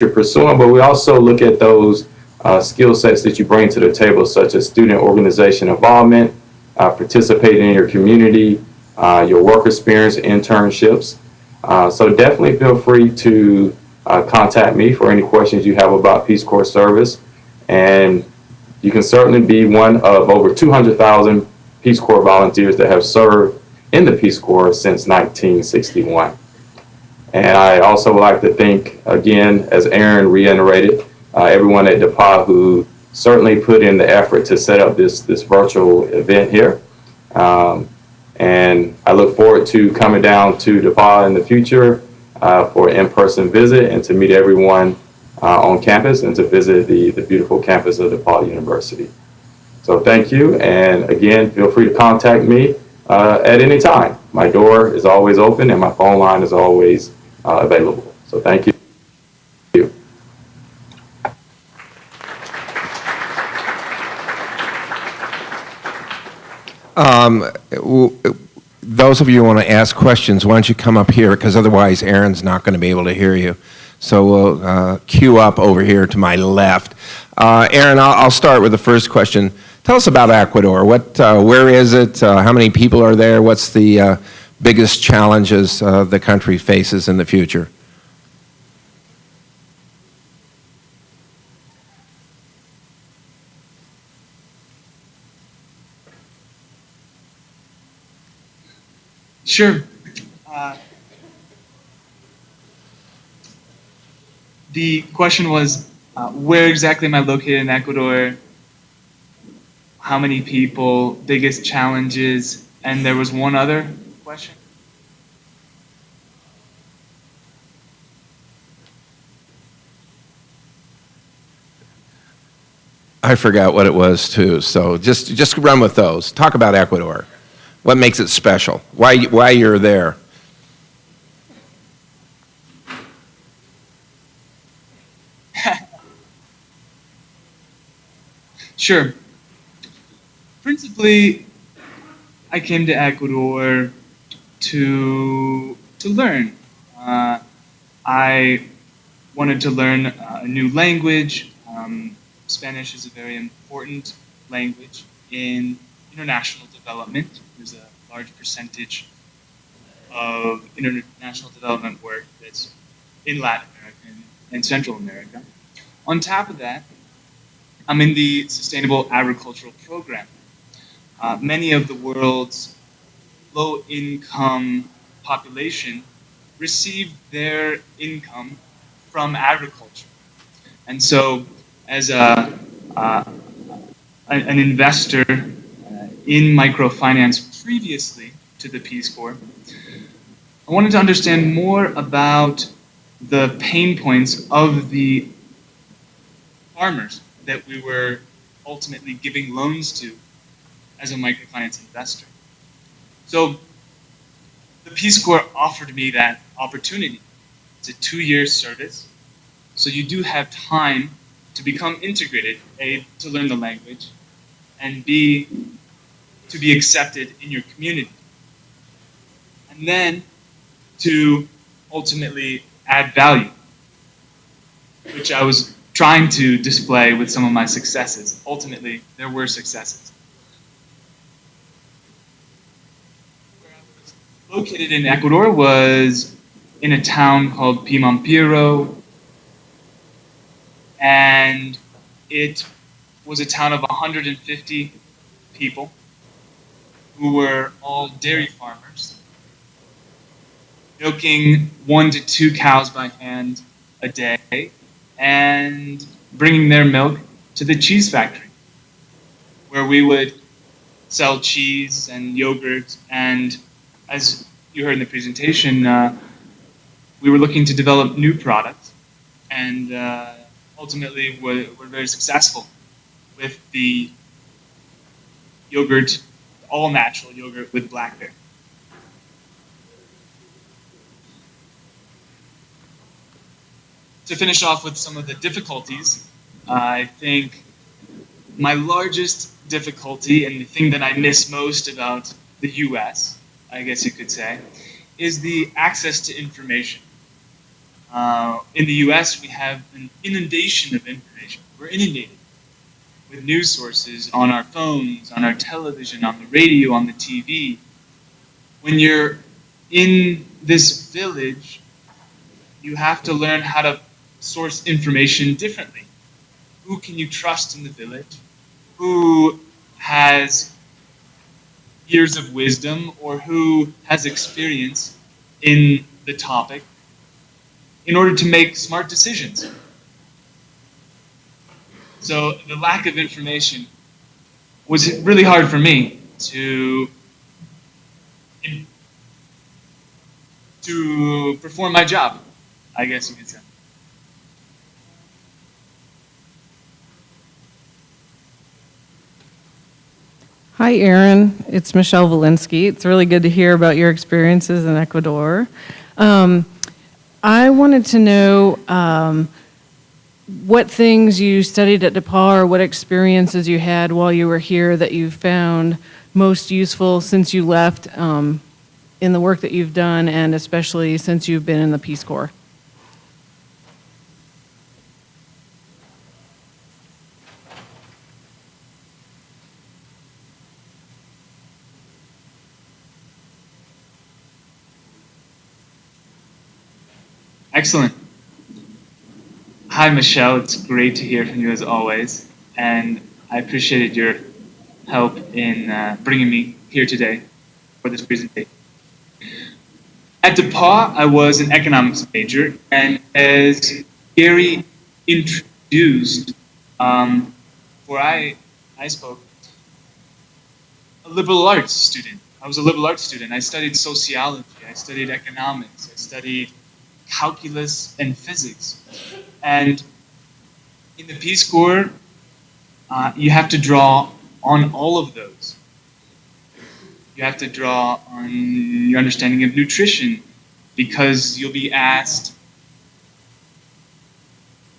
you're pursuing, but we also look at those skill sets that you bring to the table, such as student organization involvement, participating in your community, your work experience, internships. So definitely feel free to contact me for any questions you have about Peace Corps service. And you can certainly be one of over 200,000 Peace Corps volunteers that have served in the Peace Corps since 1961. And I also would like to thank, again, as Aaron reiterated, everyone at DePauw who certainly put in the effort to set up this virtual event here. Um, and I look forward to coming down to DePauw in the future for an in-person visit and to meet everyone on campus and to visit the beautiful campus of DePauw University. So thank you, and again, feel free to contact me at any time. My door is always open and my phone line is always available. So thank you. Those of you who want to ask questions, why don't you come up here, because otherwise Aaron's not going to be able to hear you. So we'll queue up over here to my left. Aaron, I'll start with the first question. Tell us about Ecuador. Where is it? How many people are there? What's the biggest challenges the country faces in the future? Sure. The question was, where exactly am I located in Ecuador? How many people? Biggest challenges? And there was one other question. I forgot what it was too. So just run with those. Talk about Ecuador. What makes it special? Why you're there? Sure. Principally, I came to Ecuador to learn. I wanted to learn a new language. Spanish is a very important language in international development. There's a large percentage of international development work that's in Latin America and Central America. On top of that, I'm in the Sustainable Agricultural Program. Many of the world's low-income population receive their income from agriculture. And so, as an investor in microfinance previously to the Peace Corps, I wanted to understand more about the pain points of the farmers that we were ultimately giving loans to as a microfinance investor. So the Peace Corps offered me that opportunity. It's a 2-year service, so you do have time to become integrated, A, to learn the language, and B, to be accepted in your community. And then to ultimately add value, which I was trying to display with some of my successes. Ultimately, there were successes. Where I was located in Ecuador was in a town called Pimampiro, and it was a town of 150 people who were all dairy farmers, milking 1 to 2 cows by hand a day, and bringing their milk to the cheese factory, where we would sell cheese and yogurt. And as you heard in the presentation, we were looking to develop new products, and ultimately we're very successful with the yogurt, all natural yogurt with blackberry. To finish off with some of the difficulties, I think my largest difficulty and the thing that I miss most about the US, I guess you could say, is the access to information. In the US, we have an inundation of information. We're inundated with news sources on our phones, on our television, on the radio, on the TV. When you're in this village, you have to learn how to source information differently. Who can you trust in the village? Who has years of wisdom or who has experience in the topic in order to make smart decisions? So the lack of information was really hard for me to perform my job, I guess you could say. Hi, Aaron. It's Michelle Valinsky. It's really good to hear about your experiences in Ecuador. I wanted to know what things you studied at DePauw or what experiences you had while you were here that you found most useful since you left in the work that you've done, and especially since you've been in the Peace Corps. Excellent. Hi, Michelle. It's great to hear from you as always, and I appreciated your help in bringing me here today for this presentation. At DePauw, I was an economics major, and as Gary introduced, where I spoke, a liberal arts student. I was a liberal arts student. I studied sociology. I studied economics. I studied calculus and physics. And in the Peace Corps, you have to draw on all of those. You have to draw on your understanding of nutrition, because you'll be asked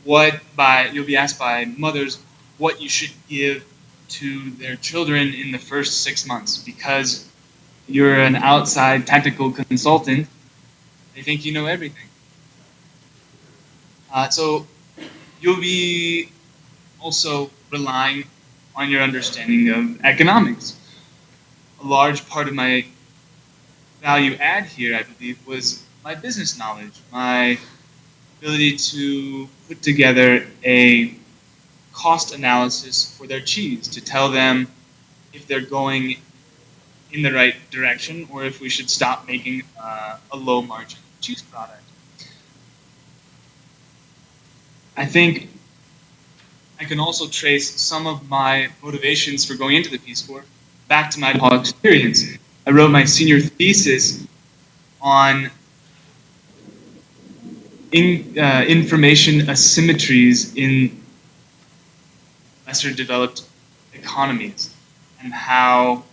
by mothers what you should give to their children in the first 6 months. Because you're an outside technical consultant, they think you know everything. So you'll be also relying on your understanding of economics. A large part of my value add here, I believe, was my business knowledge, my ability to put together a cost analysis for their cheese, to tell them if they're going in the right direction or if we should stop making a low margin cheese product. I think I can also trace some of my motivations for going into the Peace Corps back to my DePauw experience. I wrote my senior thesis on information asymmetries in lesser developed economies, and how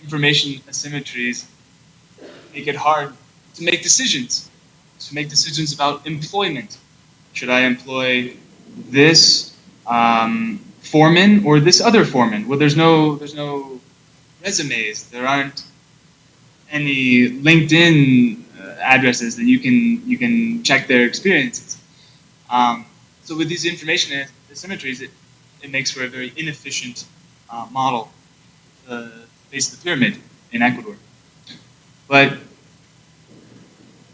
information asymmetries make it hard to make decisions about employment. Should I employ this foreman or this other foreman? Well, there's no resumes. There aren't any LinkedIn addresses that you can check their experiences. So with these information asymmetries, it makes for a very inefficient model, the base of the pyramid in Ecuador. But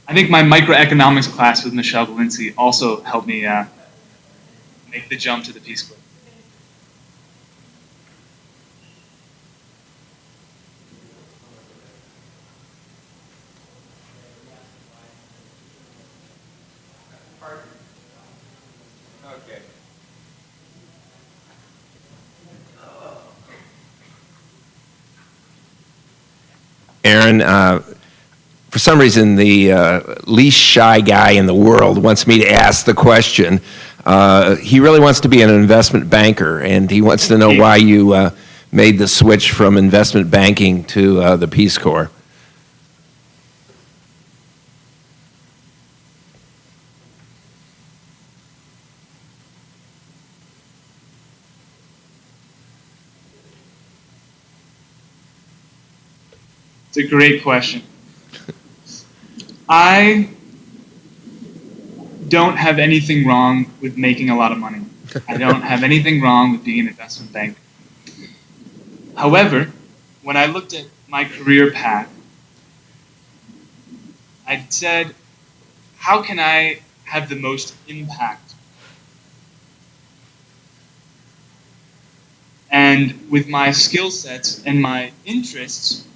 I think my microeconomics class with Michelle Valinsky also helped me make the jump to the Peace Corps. Okay. Aaron, for some reason, the least shy guy in the world wants me to ask the question. He really wants to be an investment banker, and he wants to know why you made the switch from investment banking to the Peace Corps. It's a great question. I don't have anything wrong with making a lot of money. I don't have anything wrong with being an investment banker. However, when I looked at my career path, I said, how can I have the most impact? And with my skill sets and my interests,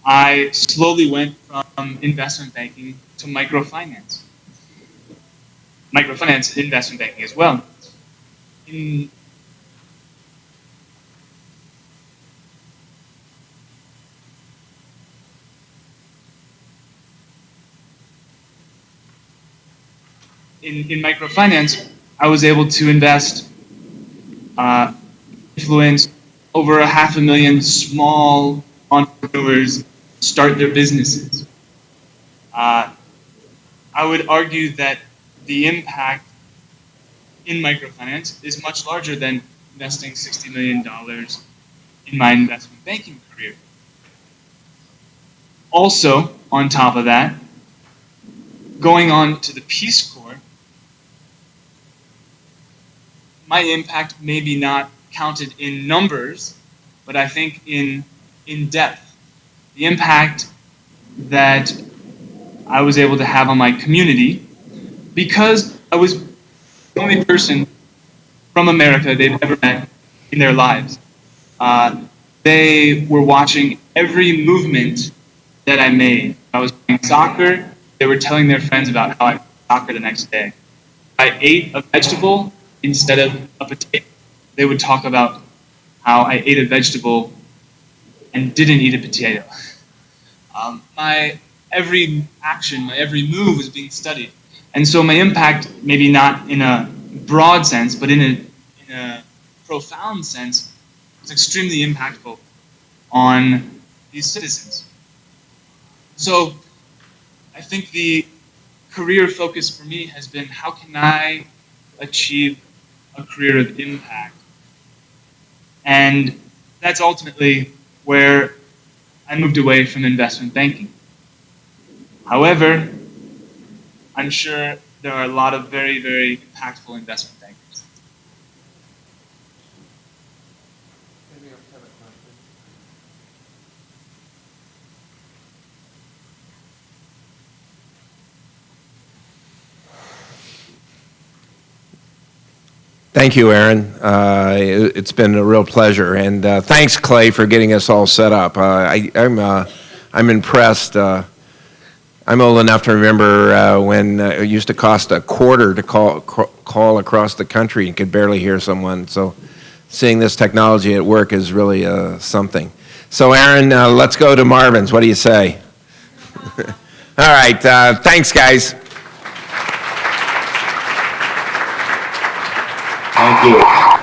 I slowly went from investment banking to microfinance. Microfinance, investment banking as well. In microfinance, I was able to invest, influence over 500,000 small entrepreneurs start their businesses. I would argue that the impact in microfinance is much larger than investing $60 million in my investment banking career. Also, on top of that, going on to the Peace Corps, my impact may be not counted in numbers, but I think in depth. The impact that I was able to have on my community, because I was the only person from America they've ever met in their lives. They were watching every movement that I made. I was playing soccer. They were telling their friends about how I played soccer the next day. I ate a vegetable instead of a potato. They would talk about how I ate a vegetable and didn't eat a potato. My every action, my every move was being studied. And so my impact, maybe not in a broad sense, but in a profound sense, was extremely impactful on these citizens. So I think the career focus for me has been, how can I achieve a career of impact? And that's ultimately where I moved away from investment banking. However, I'm sure there are a lot of very, very impactful investment bankers. Thank you, Aaron. It's been a real pleasure, and thanks, Clay, for getting us all set up. I'm impressed. I'm old enough to remember when it used to cost a quarter to call across the country and could barely hear someone. So, seeing this technology at work is really something. So, Aaron, let's go to Marvin's. What do you say? All right. Thanks, guys. Thank you.